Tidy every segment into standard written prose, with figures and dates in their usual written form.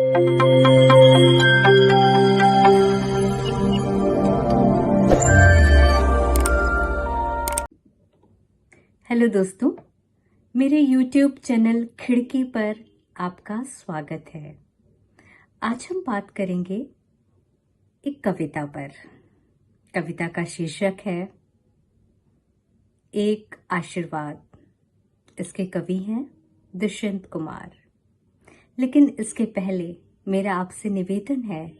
Hello दोस्तों, मेरे YouTube channel खिड़की पर आपका स्वागत है। आज हम बात करेंगे एक कविता पर। कविता का शीर्षक है एक आशीर्वाद। इसके कवि हैं दुष्यंत कुमार। लेकिन इसके पहले मेरा आपसे निवेदन है,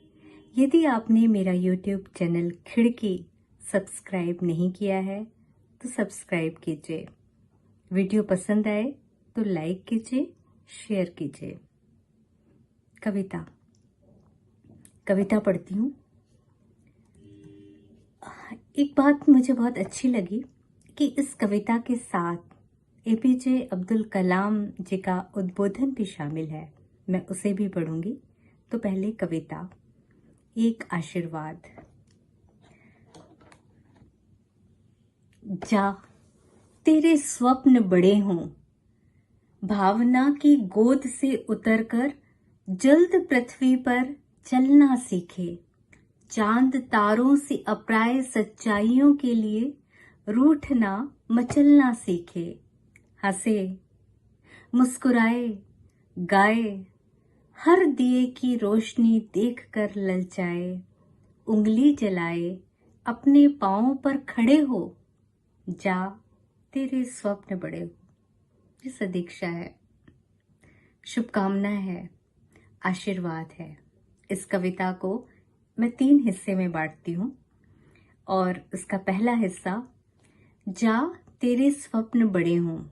यदि आपने मेरा YouTube चैनल खिड़की सब्सक्राइब नहीं किया है तो सब्सक्राइब कीजिए। वीडियो पसंद आए तो लाइक कीजिए, शेयर कीजिए। कविता पढ़ती हूँ। एक बात मुझे बहुत अच्छी लगी कि इस कविता के साथ एपीजे अब्दुल कलाम जी का उद्बोधन भी शामिल है। मैं उसे भी पढ़ूंगी। तो पहले कविता एक आशीर्वाद। जा तेरे स्वप्न बड़े हों, भावना की गोद से उतरकर जल्द पृथ्वी पर चलना सीखे। चांद तारों से अप्राय सच्चाइयों के लिए रूठना मचलना सीखे। हंसे, मुस्कुराए, गाए, हर दिए की रोशनी देखकर ललचाए। उंगली जलाए, अपने पांवों पर खड़े हो। जा तेरे स्वप्न बड़े हो। ये सदीक्षा है, शुभकामना है, आशीर्वाद है। इस कविता को मैं 3 हिस्से में बांटती हूँ और उसका पहला हिस्सा, जा तेरे स्वप्न बड़े हों।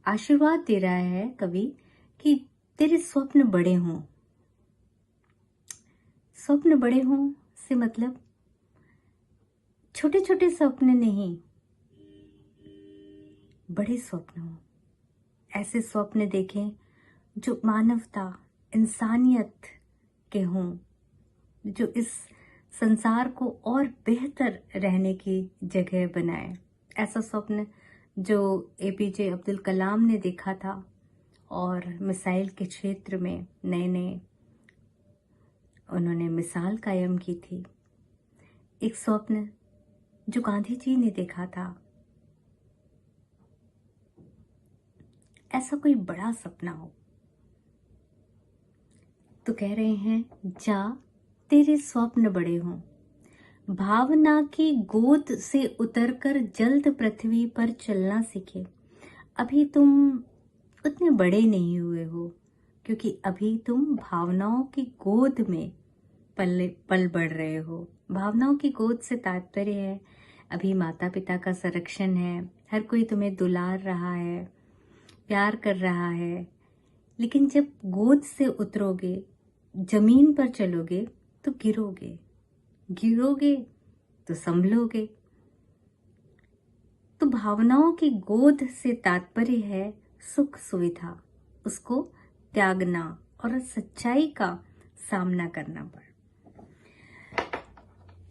आशीर्वाद दे रहा है कवि कि तेरे स्वप्न बड़े हों। स्वप्न बड़े हों से मतलब छोटे छोटे स्वप्न नहीं, बड़े स्वप्न हों। ऐसे स्वप्न देखें जो मानवता, इंसानियत के हों, जो इस संसार को और बेहतर रहने की जगह बनाए। ऐसा स्वप्न जो एपीजे अब्दुल कलाम ने देखा था और मिसाइल के क्षेत्र में नए नए उन्होंने मिसाल कायम की थी। एक स्वप्न जो गांधी जी ने देखा था। ऐसा कोई बड़ा सपना हो तो कह रहे हैं, जा तेरे स्वप्न बड़े हों, भावना की गोद से उतरकर जल्द पृथ्वी पर चलना सीखे। अभी तुम उतने बड़े नहीं हुए हो, क्योंकि अभी तुम भावनाओं की गोद में पल बढ़ रहे हो। भावनाओं की गोद से तात्पर्य है अभी माता पिता का संरक्षण है, हर कोई तुम्हें दुलार रहा है, प्यार कर रहा है। लेकिन जब गोद से उतरोगे, जमीन पर चलोगे तो गिरोगे तो संभलोगे। तो भावनाओं की गोद से तात्पर्य है सुख सुविधा, उसको त्यागना और सच्चाई का सामना करना पड़ा।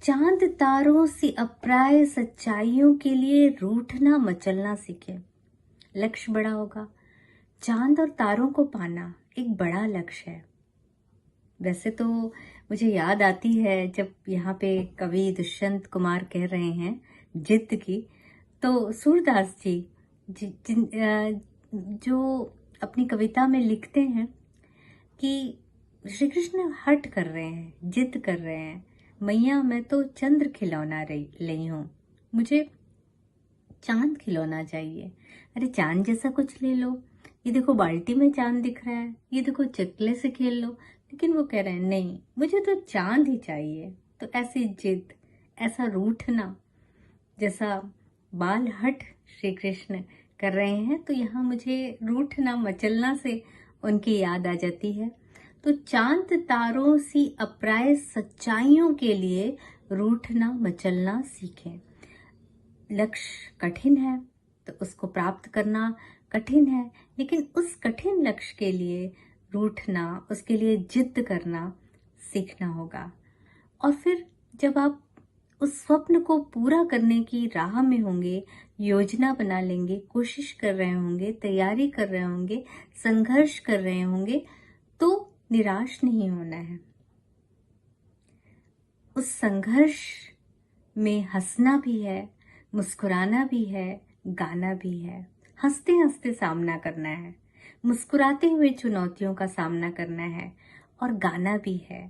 चांद तारों से अप्राय सच्चाइयों के लिए रूठना मचलना सीखे। लक्ष्य बड़ा होगा। चांद और तारों को पाना एक बड़ा लक्ष्य है। वैसे तो मुझे याद आती है जब यहाँ पे कवि दुष्यंत कुमार कह रहे हैं जिद की, तो सूरदास जी जो अपनी कविता में लिखते हैं कि श्री कृष्ण हट कर रहे हैं, जिद कर रहे हैं, मैया मैं तो चंद्र खिलौना रही हूँ, मुझे चांद खिलौना चाहिए। अरे चांद जैसा कुछ ले लो, ये देखो बाल्टी में चांद दिख रहा है, ये देखो चकले से खेल लो। लेकिन वो कह रहे हैं नहीं, मुझे तो चांद ही चाहिए। तो ऐसी जिद, ऐसा रूठना, जैसा बाल हट श्री कृष्ण कर रहे हैं, तो यहाँ मुझे रूठना मचलना से उनकी याद आ जाती है। तो चांद तारों सी अप्राय सच्चाइयों के लिए रूठना मचलना सीखें। लक्ष्य कठिन है तो उसको प्राप्त करना कठिन है, लेकिन उस कठिन लक्ष्य के लिए रूठना, उसके लिए जिद करना सीखना होगा। और फिर जब आप उस स्वप्न को पूरा करने की राह में होंगे, योजना बना लेंगे, कोशिश कर रहे होंगे, तैयारी कर रहे होंगे, संघर्ष कर रहे होंगे, तो निराश नहीं होना है। उस संघर्ष में हंसना भी है, मुस्कुराना भी है, गाना भी है। हंसते हंसते सामना करना है, मुस्कुराते हुए चुनौतियों का सामना करना है, और गाना भी है।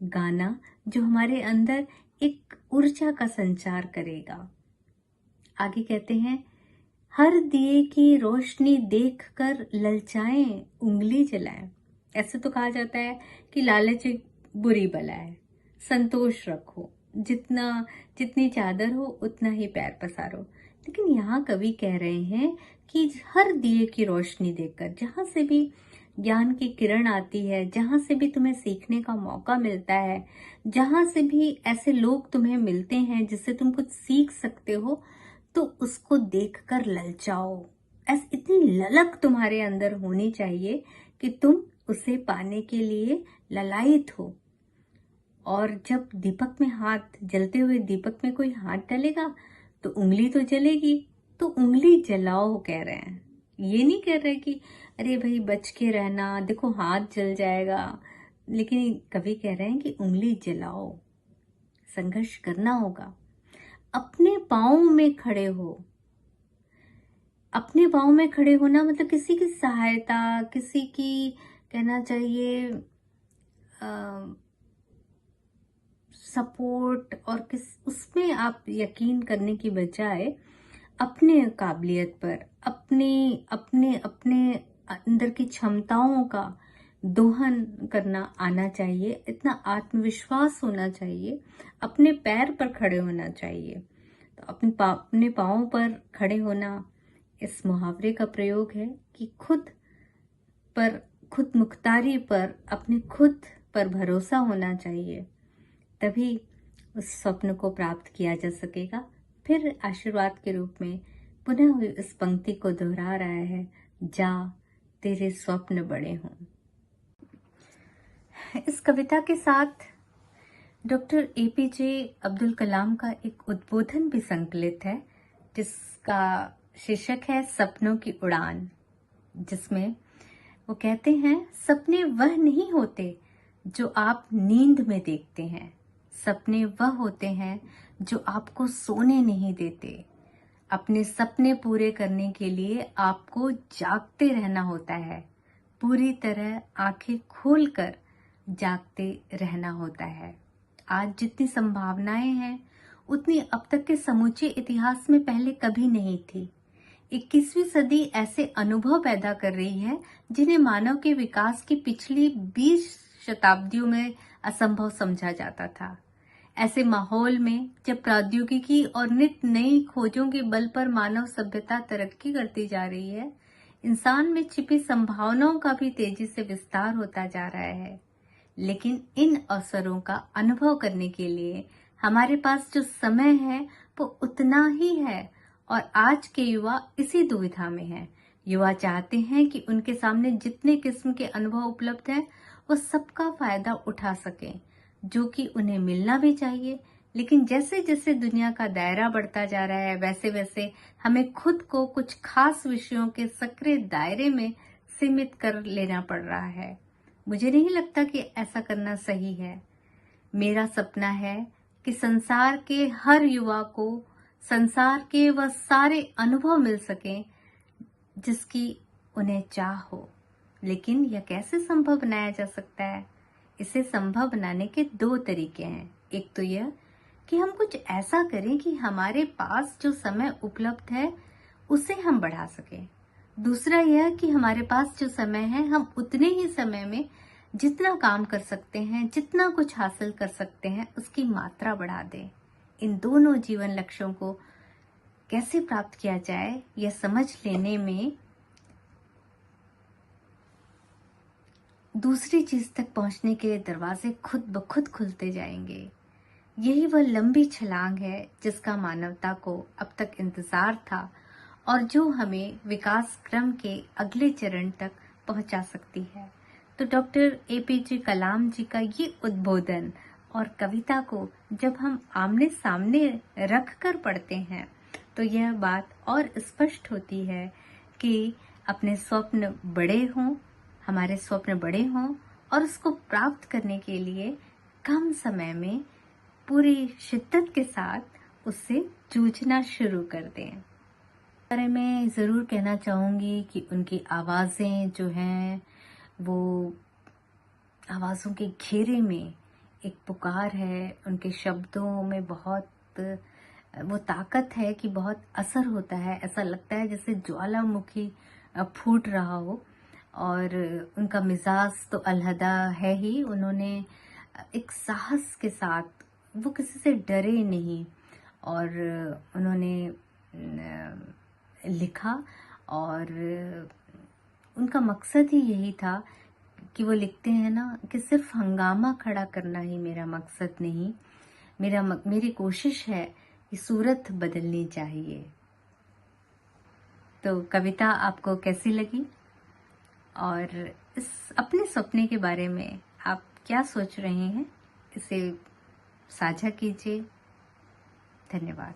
गाना जो हमारे अंदर एक ऊर्जा का संचार करेगा। आगे कहते हैं, हर दिए की रोशनी देखकर ललचाएं, उंगली जलाएं। ऐसे तो कहा जाता है कि लालच एक बुरी बला है। संतोष रखो, जितनी चादर हो उतना ही पैर पसारो। लेकिन यहाँ कवि कह रहे हैं कि हर दिए की रोशनी देखकर, जहां से भी ज्ञान की किरण आती है, जहां से भी तुम्हें सीखने का मौका मिलता है, जहां से भी ऐसे लोग तुम्हें मिलते हैं जिससे तुम कुछ सीख सकते हो, तो उसको देखकर ललचाओ। इतनी ललक तुम्हारे अंदर होनी चाहिए कि तुम उसे पाने के लिए ललायित हो। और जब दीपक में हाथ, जलते हुए दीपक में कोई हाथ डालेगा तो उंगली तो जलेगी, तो उंगली जलाओ कह रहे हैं। ये नहीं कह रहे कि अरे भाई बच के रहना, देखो हाथ जल जाएगा। लेकिन कवि कह रहे हैं कि उंगली जलाओ, संघर्ष करना होगा। अपने पाँव में खड़े हो। अपने पाँव में खड़े होना मतलब किसी की सहायता, किसी की कहना चाहिए सपोर्ट, और उसमें आप यकीन करने की बजाय अपने काबिलियत पर, अपने अपने अपने अंदर की क्षमताओं का दोहन करना आना चाहिए। इतना आत्मविश्वास होना चाहिए, अपने पैर पर खड़े होना चाहिए। तो अपने पाँव पर खड़े होना, इस मुहावरे का प्रयोग है कि खुद मुख्तारी पर, अपने खुद पर भरोसा होना चाहिए, तभी उस स्वप्न को प्राप्त किया जा सकेगा। फिर आशीर्वाद के रूप में पुनः इस पंक्ति को दोहरा रहा है, जा तेरे स्वप्न बड़े हों। इस कविता के साथ डॉक्टर एपीजे अब्दुल कलाम का एक उद्बोधन भी संकलित है, जिसका शीर्षक है सपनों की उड़ान, जिसमें वो कहते हैं, सपने वह नहीं होते जो आप नींद में देखते हैं, सपने वह होते हैं जो आपको सोने नहीं देते। अपने सपने पूरे करने के लिए आपको जागते रहना होता है, पूरी तरह आंखें खोलकर जागते रहना होता है। आज जितनी संभावनाएं हैं उतनी अब तक के समूचे इतिहास में पहले कभी नहीं थी। 21वीं सदी ऐसे अनुभव पैदा कर रही है जिन्हें मानव के विकास की पिछली 20 शताब्दियों में असंभव समझा जाता था। ऐसे माहौल में जब प्रौद्योगिकी और नित नई खोजों के बल पर मानव सभ्यता तरक्की करती जा रही है, इंसान में छिपी संभावनाओं का भी तेजी से विस्तार होता जा रहा है। लेकिन इन अवसरों का अनुभव करने के लिए हमारे पास जो समय है वो उतना ही है, और आज के युवा इसी दुविधा में हैं। युवा चाहते हैं कि उनके सामने जितने किस्म के अनुभव उपलब्ध हैं वो सबका फायदा उठा सकें, जो कि उन्हें मिलना भी चाहिए। लेकिन जैसे जैसे दुनिया का दायरा बढ़ता जा रहा है, वैसे वैसे हमें खुद को कुछ खास विषयों के सक्रिय दायरे में सीमित कर लेना पड़ रहा है। मुझे नहीं लगता कि ऐसा करना सही है। मेरा सपना है कि संसार के हर युवा को संसार के वह सारे अनुभव मिल सकें जिसकी उन्हें चाह हो। लेकिन यह कैसे संभव बनाया जा सकता है? इसे संभव बनाने के 2 तरीके हैं। एक तो यह कि हम कुछ ऐसा करें कि हमारे पास जो समय उपलब्ध है उसे हम बढ़ा सकें। दूसरा यह कि हमारे पास जो समय है हम उतने ही समय में जितना काम कर सकते हैं, जितना कुछ हासिल कर सकते हैं, उसकी मात्रा बढ़ा दें। इन दोनों जीवन लक्ष्यों को कैसे प्राप्त किया जाए, यह समझ लेने में दूसरी चीज तक पहुंचने के दरवाजे खुद ब खुद खुलते जाएंगे। यही वह लंबी छलांग है जिसका मानवता को अब तक इंतजार था, और जो हमें विकास क्रम के अगले चरण तक पहुंचा सकती है। तो डॉक्टर एपीजे कलाम जी का ये उद्बोधन और कविता को जब हम आमने सामने रख कर पढ़ते हैं तो यह बात और स्पष्ट होती है कि अपने स्वप्न बड़े हों, हमारे स्वप्न बड़े हों, और उसको प्राप्त करने के लिए कम समय में पूरी शिद्दत के साथ उससे जूझना शुरू कर दें। बारे में ज़रूर कहना चाहूँगी कि उनकी आवाज़ें जो हैं वो आवाज़ों के घेरे में एक पुकार है, उनके शब्दों में बहुत वो ताकत है कि बहुत असर होता है। ऐसा लगता है जैसे ज्वालामुखी फूट रहा हो। और उनका मिजाज तो अलहदा है ही। उन्होंने एक साहस के साथ, वो किसी से डरे नहीं, और उन्होंने लिखा। और उनका मकसद ही यही था कि वो लिखते हैं ना कि सिर्फ हंगामा खड़ा करना ही मेरा मकसद नहीं, मेरी कोशिश है कि सूरत बदलनी चाहिए। तो कविता आपको कैसी लगी, और इस अपने सपने के बारे में आप क्या सोच रहे हैं, इसे साझा कीजिए। धन्यवाद।